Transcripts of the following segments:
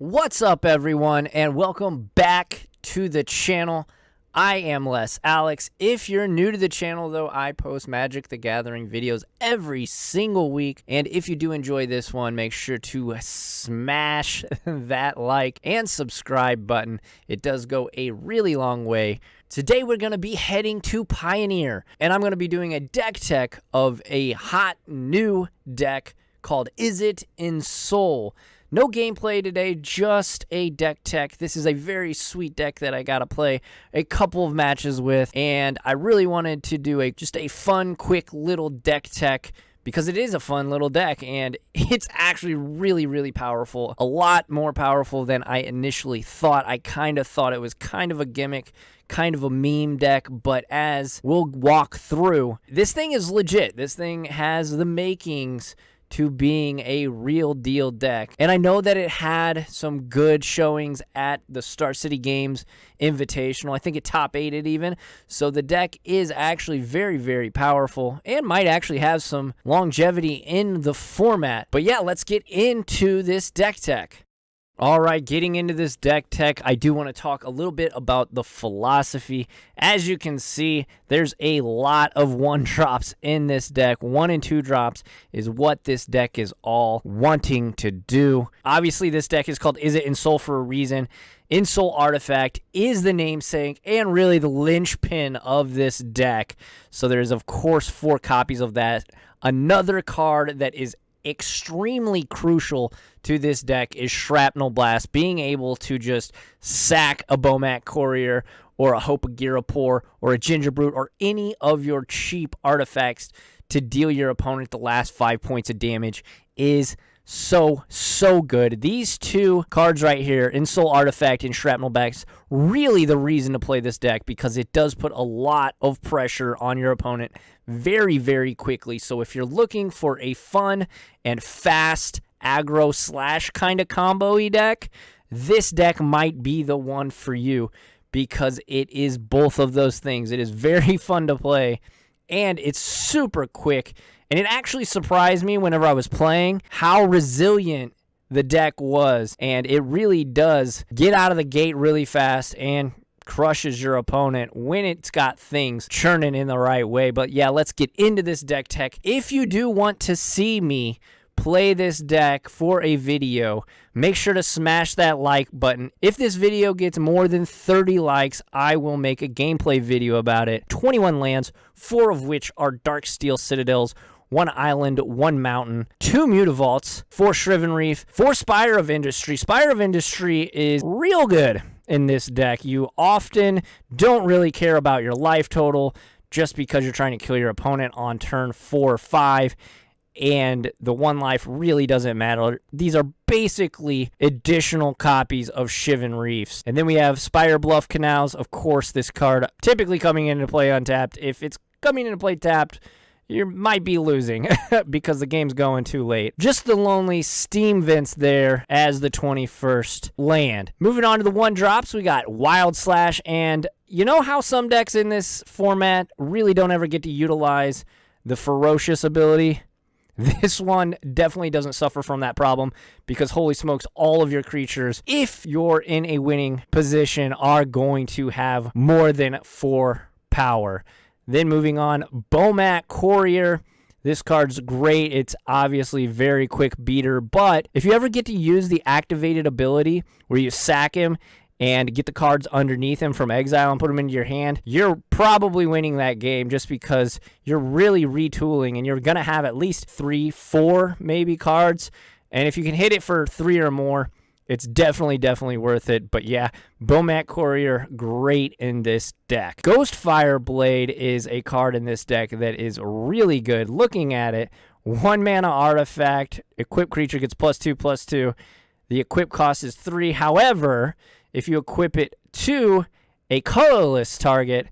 What's up, everyone, and welcome back to the channel. I am Alex. If you're new to the channel, though, I post Magic the Gathering videos every single week, and if you do enjoy this one, make sure to smash that like and subscribe button. It does go a really long way. Today we're going to be heading to Pioneer, and I'm going to be doing a deck tech of a hot new deck called Izzet Ensoul. No gameplay today, just a deck tech. This is a very sweet deck that I got to play a couple of matches with, and I really wanted to do just a fun, quick little deck tech because it is a fun little deck, and it's actually really, really powerful. A lot more powerful than I initially thought. I kind of thought it was kind of a gimmick, kind of a meme deck, but as we'll walk through, this thing is legit. This thing has the makings to being a real deal deck. And I know that it had some good showings at the Star City Games Invitational. I think it top 8'd even. So the deck is actually very, very powerful and might actually have some longevity in the format. But yeah, let's get into this deck tech. All right, getting into this deck tech, I do want to talk a little bit about the philosophy. As you can see, there's a lot of 1-drops in this deck. 1 and 2 drops is what this deck is all wanting to do. Obviously, this deck is called Izzet Ensoul for a reason. Ensoul Artifact is the namesake and really the linchpin of this deck. So there's, of course, 4 copies of that. Another card that is extremely crucial to this deck is Shrapnel Blast, being able to just sack a Bomat Quarrier or a Hope of Girapor or a Gingerbrute or any of your cheap artifacts to deal your opponent the last 5 points of damage is so good. These 2 cards right here, Ensoul Artifact and Shrapnel Blast, really the reason to play this deck because it does put a lot of pressure on your opponent very, very quickly. So if you're looking for a fun and fast aggro slash kind of combo-y deck, this deck might be the one for you because it is both of those things. It is very fun to play and it's super quick. And it actually surprised me whenever I was playing how resilient the deck was. And it really does get out of the gate really fast and crushes your opponent when it's got things churning in the right way. But yeah, let's get into this deck tech. If you do want to see me play this deck for a video, make sure to smash that like button. If this video gets more than 30 likes, I will make a gameplay video about it. 21 lands, 4 of which are Darksteel Citadels, 1 island, 1 mountain, 2 Mutavaults, 4 Shriven Reef, 4 Spire of Industry. Spire of Industry is real good in this deck. You often don't really care about your life total just because you're trying to kill your opponent on turn 4 or 5, and the 1 life really doesn't matter. These are basically additional copies of Shivan Reefs. And then we have Spire Bluff Canals. Of course, this card typically coming into play untapped. If it's coming into play tapped, you might be losing because the game's going too late. Just the lonely Steam Vents there as the 21st land. Moving on to the 1-drops, we got Wild Slash, and you know how some decks in this format really don't ever get to utilize the Ferocious ability? This one definitely doesn't suffer from that problem because holy smokes, all of your creatures, if you're in a winning position, are going to have more than 4 power. Then moving on, Bomat Quarrier. This card's great. It's obviously very quick beater, but if you ever get to use the activated ability where you sack him and get the cards underneath him from exile and put them into your hand, you're probably winning that game just because you're really retooling and you're going to have at least 3, 4 maybe cards. And if you can hit it for 3 or more, it's definitely worth it. But yeah, Bomat Quarrier, great in this deck. Ghost Fireblade is a card in this deck that is really good. Looking at it, 1 mana artifact, equipped creature gets +2/+2. The equip cost is 3. However, if you equip it to a colorless target,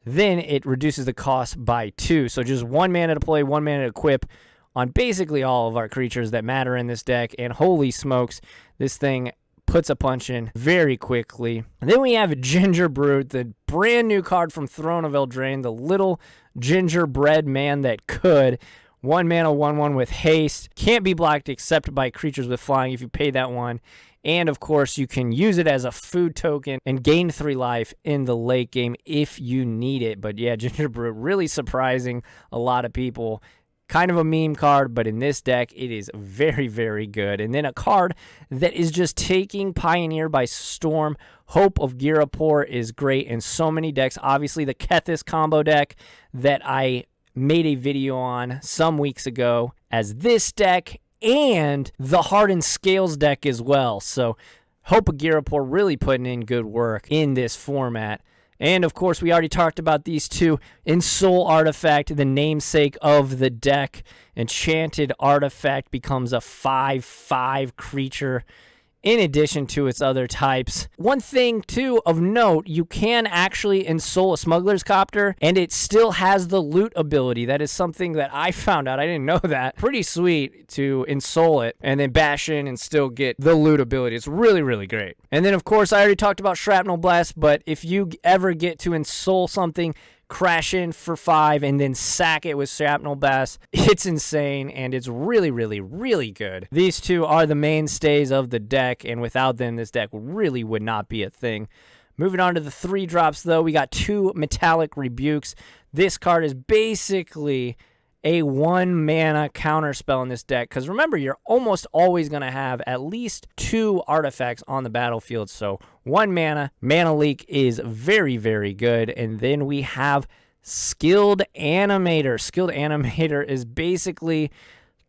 then it reduces the cost by 2. So just 1 mana to play, 1 mana to equip on basically all of our creatures that matter in this deck, and holy smokes, this thing puts a punch in very quickly. And then we have Gingerbrute, the brand new card from Throne of Eldraine, the little gingerbread man that could. 1 mana, 1/1 with haste. Can't be blocked except by creatures with flying if you pay that 1. And of course, you can use it as a food token and gain 3 life in the late game if you need it. But yeah, Gingerbrew, really surprising a lot of people. Kind of a meme card, but in this deck, it is very, very good. And then a card that is just taking Pioneer by storm. Hope of Girapur is great in so many decks. Obviously, the Kethis combo deck that I made a video on some weeks ago as this deck, and the Hardened Scales deck as well. So Hope of Girapur really putting in good work in this format. And of course, we already talked about these two. Ensoul Artifact, the namesake of the deck. Enchanted Artifact becomes a 5/5 creature in addition to its other types. One thing, too, of note, you can actually ensoul a Smuggler's Copter, and it still has the loot ability. That is something that I found out. I didn't know that. Pretty sweet to ensoul it, and then bash in and still get the loot ability. It's really, really great. And then, of course, I already talked about Shrapnel Blast, but if you ever get to ensoul something, crash in for 5 and then sack it with Shrapnel Blast, it's insane, and it's really, really, really good. These two are the mainstays of the deck, and without them, this deck really would not be a thing. Moving on to the 3 drops, though, we got 2 Metallic Rebukes. This card is basically a 1-mana counterspell in this deck, because remember, you're almost always going to have at least 2 artifacts on the battlefield, so 1 mana. Mana Leak is very, very good. And then we have Skilled Animator. Skilled Animator is basically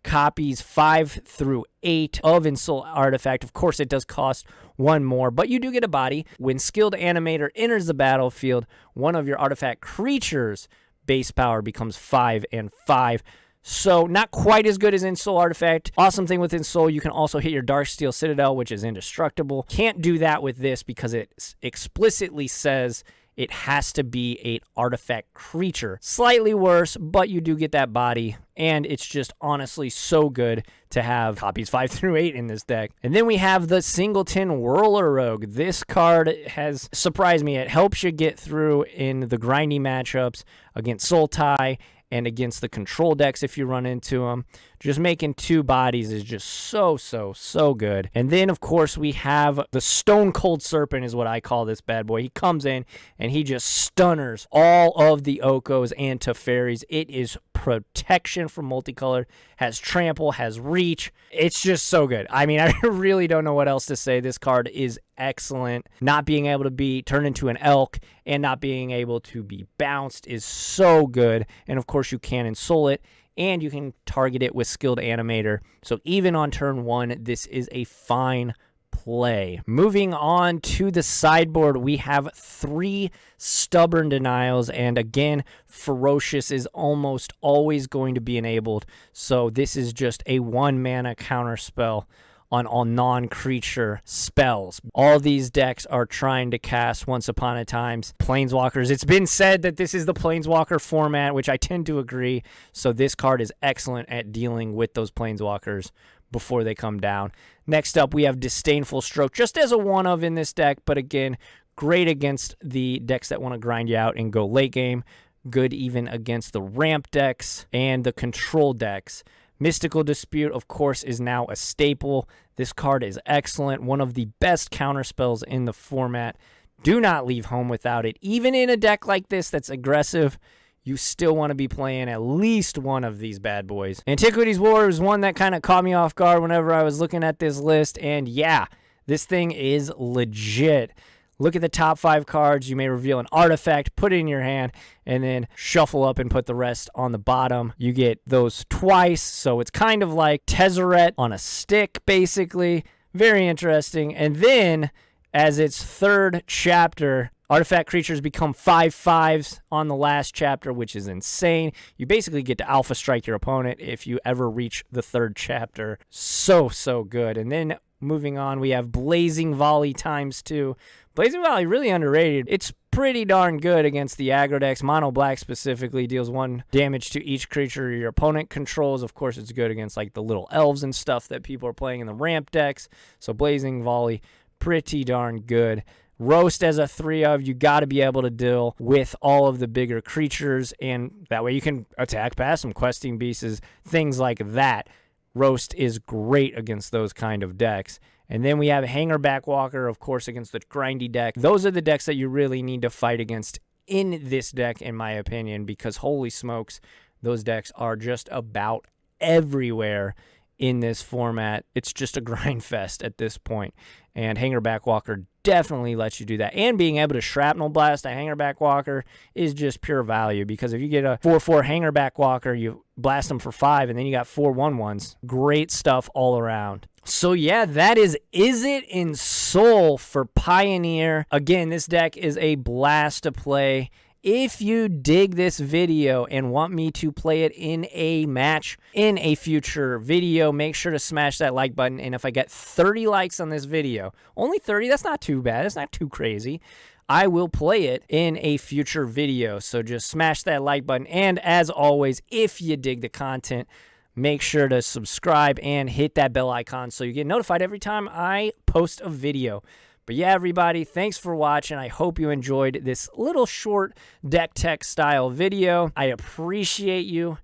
copies 5 through 8 of Ensoul Artifact. Of course, it does cost 1 more, but you do get a body. When Skilled Animator enters the battlefield, one of your artifact creatures' base power becomes 5 and 5. So not quite as good as Ensoul Artifact. Awesome thing with Ensoul, you can also hit your Darksteel Citadel, which is indestructible. Can't do that with this because it explicitly says it has to be an artifact creature. Slightly worse, but you do get that body, and it's just honestly so good to have copies 5 through 8 in this deck. And then we have the Singleton Whirler Rogue. This card has surprised me. It helps you get through in the grindy matchups against Sultai and against the control decks if you run into them. Just making 2 bodies is just so good. And then, of course, we have the Stone Cold Serpent is what I call this bad boy. He comes in and he just stunners all of the Okos and Teferis. It is protection from multicolored, has trample, has reach. It's just so good. I mean, I really don't know what else to say. This card is excellent. Not being able to be turned into an elk and not being able to be bounced is so good. And of course, you can ensoul it, and you can target it with Skilled Animator. So even on turn 1, this is a fine play. Moving on to the sideboard, we have 3 Stubborn Denials, and again, Ferocious is almost always going to be enabled. So this is just a 1-mana counterspell on all non-creature spells. All these decks are trying to cast Once Upon a Time's Planeswalkers. It's been said that this is the Planeswalker format, which I tend to agree. So this card is excellent at dealing with those Planeswalkers before they come down. Next up, we have Disdainful Stroke, just as a one-of in this deck, but again, great against the decks that want to grind you out and go late game. Good even against the ramp decks and the control decks. Mystical Dispute, of course, is now a staple. This card is excellent, one of the best counterspells in the format. Do not leave home without it. Even in a deck like this that's aggressive, you still want to be playing at least one of these bad boys. Antiquities War is one that kind of caught me off guard whenever I was looking at this list, and yeah, this thing is legit. Look at the top 5 cards. You may reveal an artifact, put it in your hand, and then shuffle up and put the rest on the bottom. You get those twice, so it's kind of like Tezzeret on a stick, basically. Very interesting. And then, as its 3rd chapter, artifact creatures become 5/5s on the last chapter, which is insane. You basically get to alpha strike your opponent if you ever reach the 3rd chapter. So good. And then, moving on, we have Blazing Volley ×2. Blazing Volley, really underrated. It's pretty darn good against the aggro decks. Mono Black specifically deals 1 damage to each creature your opponent controls. Of course, it's good against like the little elves and stuff that people are playing in the ramp decks. So Blazing Volley, pretty darn good. Roast as a 3-of, you got to be able to deal with all of the bigger creatures, and that way you can attack past some questing beasts, things like that. Roast is great against those kind of decks. And then we have Hangerback Walker, of course, against the grindy deck. Those are the decks that you really need to fight against in this deck, in my opinion, because holy smokes, those decks are just about everywhere in this format. It's just a grind fest at this point. And Hangerback Walker definitely lets you do that. And being able to Shrapnel Blast a Hangerback Walker is just pure value, because if you get a 4/4 Hangerback Walker, you blast them for 5, and then you got 4 1/1s. Great stuff all around. So yeah, that is Izzet Ensoul for Pioneer. Again, this deck is a blast to play. If you dig this video and want me to play it in a match in a future video, make sure to smash that like button. And if I get 30 likes on this video, only 30, that's not too bad. That's not too crazy. I will play it in a future video. So just smash that like button. And as always, if you dig the content, make sure to subscribe and hit that bell icon so you get notified every time I post a video. But yeah, everybody, thanks for watching. I hope you enjoyed this little short deck tech style video. I appreciate you,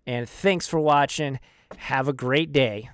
and thanks for watching. Have a great day.